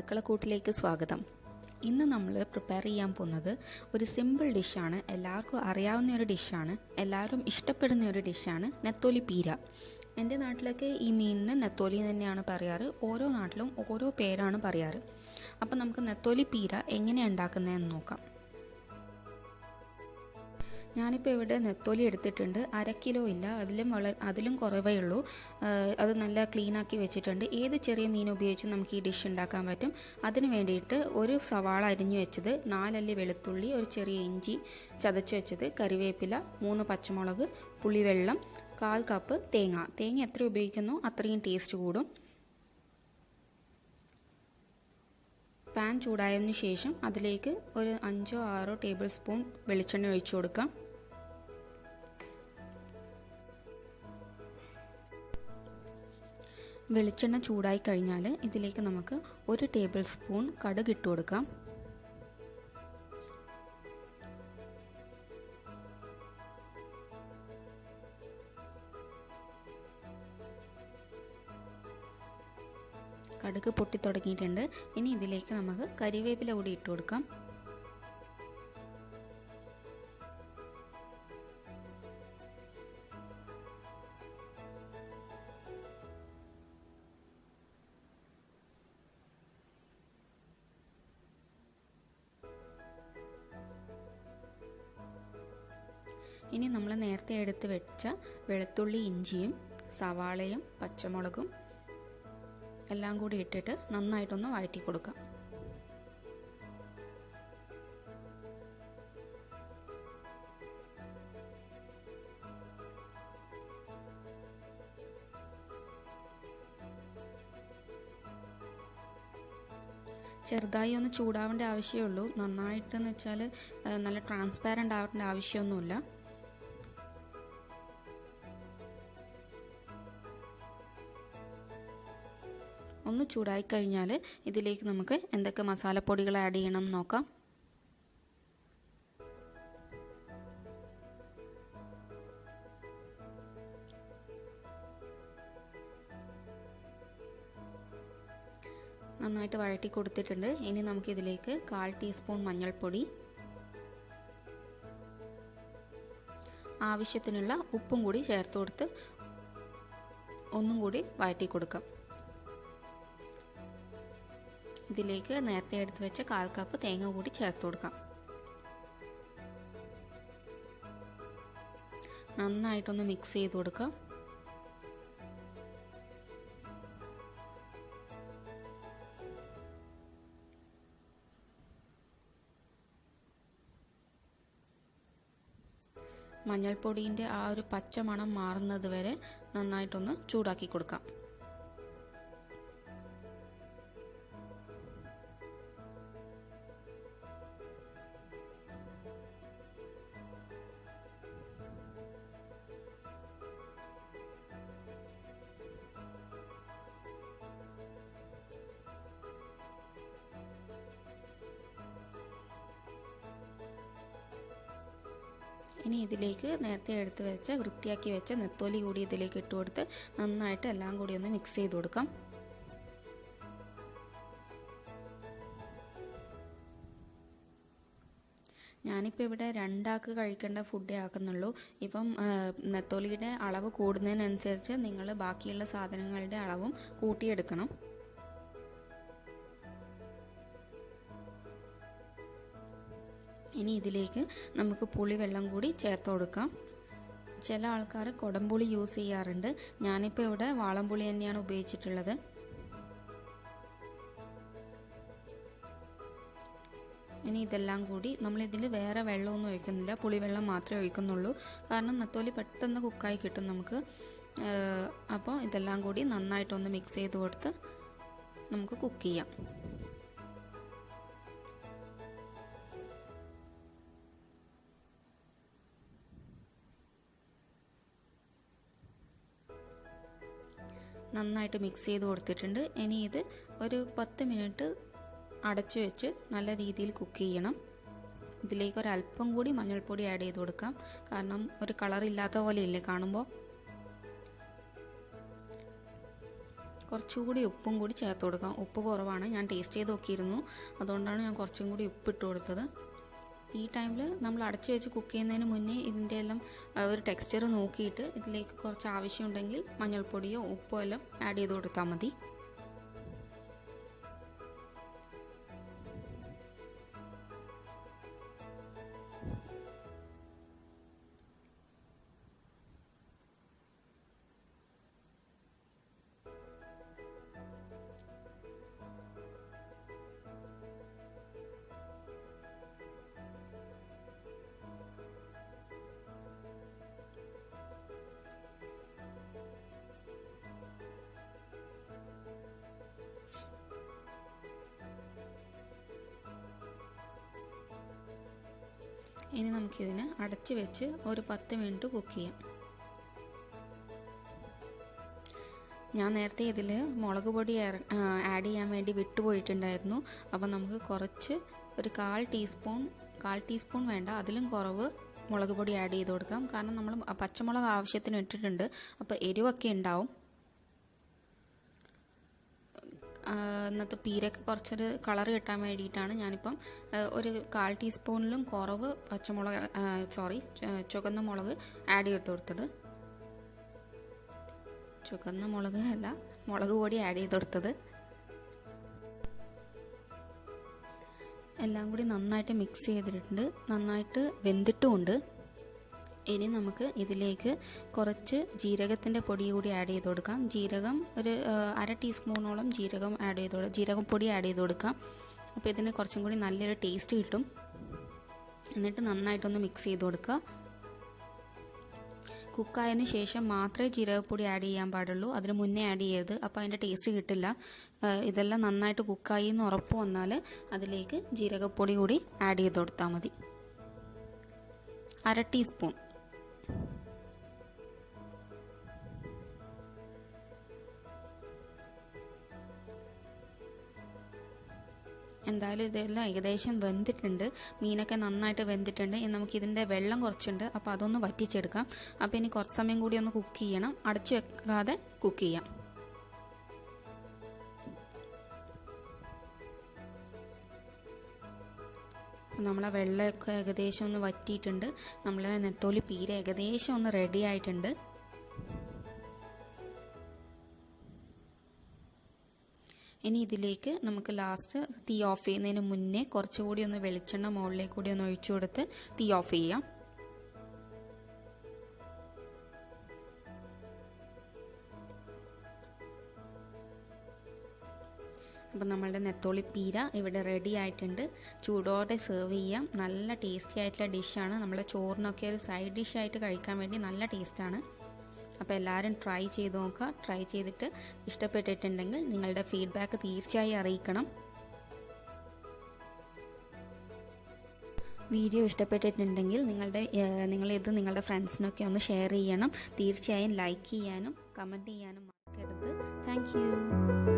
അടുക്കളക്കൂട്ടിലേക്ക് സ്വാഗതം. ഇന്ന് നമ്മൾ പ്രിപ്പയർ ചെയ്യാൻ പോകുന്നത് ഒരു സിമ്പിൾ ഡിഷാണ്. എല്ലാവർക്കും അറിയാവുന്ന ഒരു ഡിഷാണ്, എല്ലാവരും ഇഷ്ടപ്പെടുന്ന ഒരു ഡിഷാണ് നെത്തോലി പീര. എൻ്റെ നാട്ടിലൊക്കെ ഈ മീനിന് നെത്തോലി തന്നെയാണ് പറയാറ്. ഓരോ നാട്ടിലും ഓരോ പേരാണ് പറയാറ്. അപ്പം നമുക്ക് നെത്തോലി പീര എങ്ങനെയാണ് ഉണ്ടാക്കുന്നതെന്ന് നോക്കാം. ഞാനിപ്പോൾ ഇവിടെ നെത്തോലി എടുത്തിട്ടുണ്ട്. 1/2 കിലോ ഇല്ല, അതിലും കുറവേ ഉള്ളൂ. അത് നല്ല ക്ലീനാക്കി വെച്ചിട്ടുണ്ട്. ഏത് ചെറിയ മീൻ ഉപയോഗിച്ച് നമുക്ക് ഈ ഡിഷ് ഉണ്ടാക്കാൻ പറ്റും. അതിന് വേണ്ടിയിട്ട് ഒരു സവാള അരിഞ്ഞു വെച്ചത്, 4 അല്ലി വെളുത്തുള്ളി, ഒരു ചെറിയ ഇഞ്ചി ചതച്ച് വെച്ചത്, കറിവേപ്പില, 3 പച്ചമുളക്, പുളിവെള്ളം, 1/4 കപ്പ് തേങ്ങ എത്ര ഉപയോഗിക്കുന്നോ അത്രയും ടേസ്റ്റ് കൂടും. പാൻ ചൂടായതിനു ശേഷം അതിലേക്ക് ഒരു 5-6 ടേബിൾ സ്പൂൺ വെളിച്ചെണ്ണ ഒഴിച്ചു കൊടുക്കാം. വെളിച്ചെണ്ണ ചൂടായി കഴിഞ്ഞാൽ ഇതിലേക്ക് നമുക്ക് 1 ടേബിൾ സ്പൂൺ കടുക് ഇട്ട് കൊടുക്കാം. കടുക് പൊട്ടി തുടങ്ങിയിട്ടുണ്ട്. ഇനി ഇതിലേക്ക് നമുക്ക് കറിവേപ്പില കൂടി ഇട്ട് കൊടുക്കാം. ഇനി നമ്മൾ നേരത്തെ എടുത്ത് വെച്ച വെളുത്തുള്ളി, ഇഞ്ചിയും സവാളയും പച്ചമുളകും എല്ലാം കൂടി ഇട്ടിട്ട് നന്നായിട്ടൊന്ന് വഴറ്റി കൊടുക്കാം. ചെറുതായി ഒന്ന് ചൂടാവേണ്ട ആവശ്യമേ ഉള്ളൂ. നന്നായിട്ടെന്ന് വെച്ചാൽ നല്ല ട്രാൻസ്പാരൻ്റ് ആവേണ്ട ആവശ്യമൊന്നുമില്ല. ഒന്ന് ചൂടായി കഴിഞ്ഞാൽ ഇതിലേക്ക് നമുക്ക് എന്തൊക്കെ മസാലപ്പൊടികൾ ആഡ് ചെയ്യണം നോക്കാം. നന്നായിട്ട് വഴറ്റി കൊടുത്തിട്ടുണ്ട്. ഇനി നമുക്ക് ഇതിലേക്ക് 1/4 ടീസ്പൂൺ മഞ്ഞൾപ്പൊടി, ആവശ്യത്തിനുള്ള ഉപ്പും കൂടി ചേർത്ത് കൊടുത്ത് ഒന്നും കൂടി വഴറ്റി കൊടുക്കാം. ഇതിലേക്ക് നേരത്തെ എടുത്ത് വെച്ച 1/4 കപ്പ് തേങ്ങ കൂടി ചേർത്ത് കൊടുക്കാം. നന്നായിട്ടൊന്ന് മിക്സ് ചെയ്ത് കൊടുക്കാം. മഞ്ഞൾപ്പൊടിൻ്റെ ആ ഒരു പച്ച മണം മാറുന്നത് വരെ നന്നായിട്ടൊന്ന് ചൂടാക്കി കൊടുക്കാം. ഇനി ഇതിലേക്ക് നേരത്തെ എടുത്ത് വെച്ച വൃത്തിയാക്കി വെച്ച നെത്തോലി കൂടി ഇതിലേക്ക് ഇട്ട് കൊടുത്ത് നന്നായിട്ട് എല്ലാം കൂടി ഒന്ന് മിക്സ് ചെയ്ത് കൊടുക്കാം. ഞാനിപ്പോൾ ഇവിടെ 2 ആൾക്ക് കഴിക്കേണ്ട ഫുഡേ ആക്കുന്നുള്ളൂ. ഇപ്പം നെത്തോലിയുടെ അളവ് കൂടുന്നതിനനുസരിച്ച് നിങ്ങൾ ബാക്കിയുള്ള സാധനങ്ങളുടെ അളവും കൂട്ടിയെടുക്കണം. ഇനി ഇതിലേക്ക് നമുക്ക് പുളിവെള്ളം കൂടി ചേർത്ത് കൊടുക്കാം. ചില ആൾക്കാർ കുടംപുളി യൂസ് ചെയ്യാറുണ്ട്. ഞാനിപ്പോൾ ഇവിടെ വാളംപുളി തന്നെയാണ് ഉപയോഗിച്ചിട്ടുള്ളത്. ഇനി ഇതെല്ലാം കൂടി നമ്മളിതിൽ വേറെ വെള്ളമൊന്നും ഒഴിക്കുന്നില്ല, പുളിവെള്ളം മാത്രമേ ഒഴിക്കുന്നുള്ളൂ. കാരണം നെത്തോലി പെട്ടെന്ന് കുക്കായി കിട്ടും നമുക്ക്. അപ്പോൾ ഇതെല്ലാം കൂടി നന്നായിട്ടൊന്ന് മിക്സ് ചെയ്ത് കൊടുത്ത് നമുക്ക് കുക്ക് ചെയ്യാം. നന്നായിട്ട് മിക്സ് ചെയ്ത് കൊടുത്തിട്ടുണ്ട്. ഇനി ഇത് ഒരു 10 മിനിറ്റ് അടച്ചു വെച്ച് നല്ല രീതിയിൽ കുക്ക് ചെയ്യണം. ഇതിലേക്ക് ഒരല്പം കൂടി മഞ്ഞൾപ്പൊടി ആഡ് ചെയ്ത് കൊടുക്കാം. കാരണം ഒരു കളർ ഇല്ലാത്ത പോലെ ഇല്ലേ കാണുമ്പോൾ. കുറച്ചുകൂടി ഉപ്പും കൂടി ചേർത്ത് കൊടുക്കാം. ഉപ്പ് കുറവാണ്, ഞാൻ ടേസ്റ്റ് ചെയ്ത് നോക്കിയിരുന്നു, അതുകൊണ്ടാണ് ഞാൻ കുറച്ചും കൂടി ഉപ്പിട്ട് കൊടുത്തത്. ഈ ടൈമിൽ നമ്മൾ അടച്ചു വെച്ച് കുക്ക് ചെയ്യുന്നതിന് മുന്നേ ഇതിൻ്റെ എല്ലാം ഒരു ടെക്സ്ചർ നോക്കിയിട്ട് ഇതിലേക്ക് കുറച്ച് ആവശ്യമുണ്ടെങ്കിൽ മഞ്ഞൾപ്പൊടിയോ ഉപ്പോ എല്ലാം ആഡ് ചെയ്ത് കൊടുത്താൽ മതി. ഇനി നമുക്കിതിനെ അടച്ചു വെച്ച് ഒരു 10 മിനിറ്റ് കുക്ക് ചെയ്യാം. ഞാൻ നേരത്തെ ഇതിൽ മുളക് പൊടി ആഡ് ചെയ്യാൻ വേണ്ടി വിട്ടുപോയിട്ടുണ്ടായിരുന്നു. അപ്പോൾ നമുക്ക് കുറച്ച് ഒരു 1/4 ടീസ്പൂൺ വേണ്ട, അതിലും കുറവ് മുളക് പൊടി ആഡ് ചെയ്ത് കൊടുക്കാം. കാരണം നമ്മൾ പച്ചമുളക് ആവശ്യത്തിന് ഇട്ടിട്ടുണ്ട്, അപ്പോൾ എരിവൊക്കെ ഉണ്ടാവും. ഇന്നത്തെ പീരയ്ക്ക് കുറച്ചൊരു കളർ കിട്ടാൻ വേണ്ടിയിട്ടാണ് ഞാനിപ്പം ഒരു 1/4 ടീസ്പൂണിലും കുറവ് ചുവന്ന മുളക് ആഡ് ചെയ്ത് കൊടുത്തത്. ചുവന്ന മുളക് അല്ല, മുളക് പൊടി ആഡ് ചെയ്ത് കൊടുത്തത്. എല്ലാം കൂടി നന്നായിട്ട് മിക്സ് ചെയ്തിട്ടുണ്ട്, നന്നായിട്ട് വെന്തിട്ടുമുണ്ട്. ഇനി നമുക്ക് ഇതിലേക്ക് കുറച്ച് ജീരകത്തിൻ്റെ പൊടി കൂടി ആഡ് ചെയ്ത് കൊടുക്കാം. ജീരകം ഒരു 1/2 ടീസ്പൂണോളം ജീരകപ്പൊടി ആഡ് ചെയ്ത് കൊടുക്കാം. അപ്പോൾ ഇതിന് കുറച്ചും കൂടി നല്ലൊരു ടേസ്റ്റ് കിട്ടും. എന്നിട്ട് നന്നായിട്ടൊന്ന് മിക്സ് ചെയ്ത് കൊടുക്കുക. കുക്കായതിന് ശേഷം മാത്രമേ ജീരകപ്പൊടി ആഡ് ചെയ്യാൻ പാടുള്ളൂ, അതിന് മുന്നേ ആഡ് ചെയ്യരുത്, അപ്പോൾ അതിൻ്റെ ടേസ്റ്റ് കിട്ടില്ല. ഇതെല്ലാം നന്നായിട്ട് കുക്കായി എന്ന് ഉറപ്പ് വന്നാൽ അതിലേക്ക് ജീരകപ്പൊടി കൂടി ആഡ് ചെയ്ത് കൊടുത്താൽ മതി. 1/2 ടീസ്പൂൺ. എന്തായാലും ഇതെല്ലാം ഏകദേശം വെന്തിട്ടുണ്ട്, മീനൊക്കെ നന്നായിട്ട് വെന്തിട്ടുണ്ട്. ഇനി നമുക്കിതിൻ്റെ വെള്ളം കുറച്ചുണ്ട്, അപ്പോൾ അതൊന്ന് വറ്റിച്ചെടുക്കാം. അപ്പോൾ ഇനി കുറച്ച് സമയം കൂടി ഒന്ന് കുക്ക് ചെയ്യണം, അടച്ചു വെക്കാതെ കുക്ക് ചെയ്യാം. നമ്മളെ വെള്ളമൊക്കെ ഏകദേശം ഒന്ന് വറ്റിയിട്ടുണ്ട്. നമ്മളെ നെത്തോലി പീര ഏകദേശം ഒന്ന് റെഡി ആയിട്ടുണ്ട്. ഇനി ഇതിലേക്ക് നമുക്ക് ലാസ്റ്റ് തീ ഓഫ് ചെയ്യുന്നതിന് മുന്നേ കുറച്ചുകൂടി ഒന്ന് വെളിച്ചെണ്ണ മുകളിലേക്ക് കൂടി ഒന്ന് ഒഴിച്ചു കൊടുത്ത് തീ ഓഫ് ചെയ്യാം. അപ്പം നമ്മളുടെ നെത്തോളി പീര ഇവിടെ റെഡി ആയിട്ടുണ്ട്. ചൂടോടെ സെർവ് ചെയ്യാം. നല്ല ടേസ്റ്റി ആയിട്ടുള്ള ഡിഷാണ്. നമ്മളെ ചോറിനൊക്കെ ഒരു സൈഡ് ഡിഷായിട്ട് കഴിക്കാൻ വേണ്ടി നല്ല ടേസ്റ്റാണ്. അപ്പോൾ എല്ലാവരും ട്രൈ ചെയ്ത് നോക്കുക. ട്രൈ ചെയ്തിട്ട് ഇഷ്ടപ്പെട്ടിട്ടുണ്ടെങ്കിൽ നിങ്ങളുടെ ഫീഡ്ബാക്ക് തീർച്ചയായും അറിയിക്കണം. വീഡിയോ ഇഷ്ടപ്പെട്ടിട്ടുണ്ടെങ്കിൽ നിങ്ങളിത് നിങ്ങളുടെ ഫ്രണ്ട്സിനൊക്കെ ഒന്ന് ഷെയർ ചെയ്യണം. തീർച്ചയായും ലൈക്ക് ചെയ്യാനും കമൻറ്റ് ചെയ്യാനും മറക്കരുത്. Thank you.